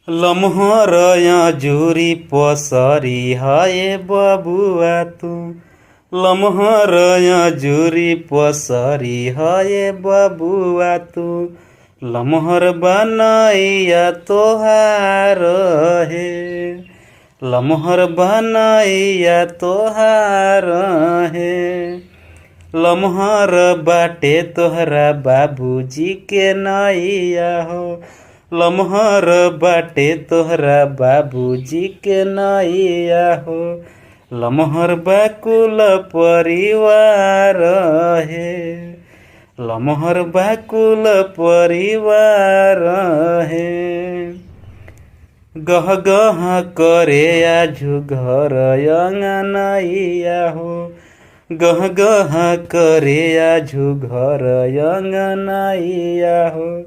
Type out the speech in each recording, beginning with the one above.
लम्हर जुरी पसरी हाय बबुआ तू। लम्हर जुरी पसरी हाय बबुआ तू। लम्हर बनैया तोहार हे। लम्हर बनैया तोहार हे। लम्हर बाटे तोहरा बाबूजी के नैया हो। लम्हर बाटे तोहरा बाबूजी के नैया हो। लम्हर बाकुल परिवार हे। लम्हर बाकुल परिवार हे। गह गह करे आजु घर अंगनैया हो। गह गह करे आजु घर अंगनैया हो।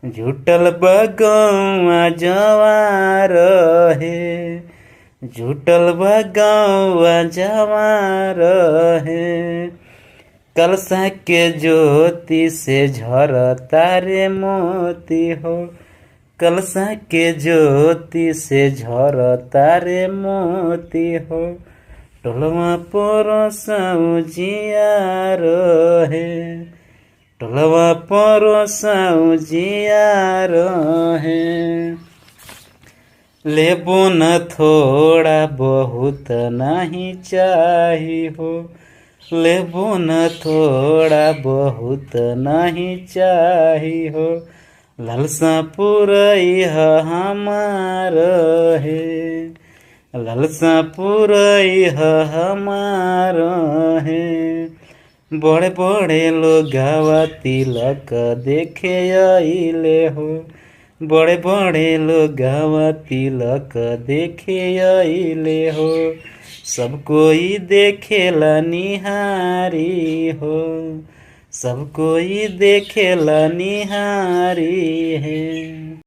झुटल बगौआ जवार हे। झुटल बगौआ जवार हे। कलशा के ज्योति से झरता रे मोती हो। कलशा के ज्योति से झरता रे मोती हो। टोलवा परोसऊ जियार हे। टोलवा परोसऊ जियार हे। लेबो न थोड़ा बहुत नहीं चाही हो। लेबो न थोड़ा बहुत नहीं चाही हो। लालसा पुरई हमार हे। लालसा पुरई हमार हे। बड़े बड़े लोगावा तिलक देखे आइले हो। बड़े बड़े लोगावा तिलक देखे आइले हो। सब कोई देखेला निहारी हो। सब कोई देखेला निहारी है।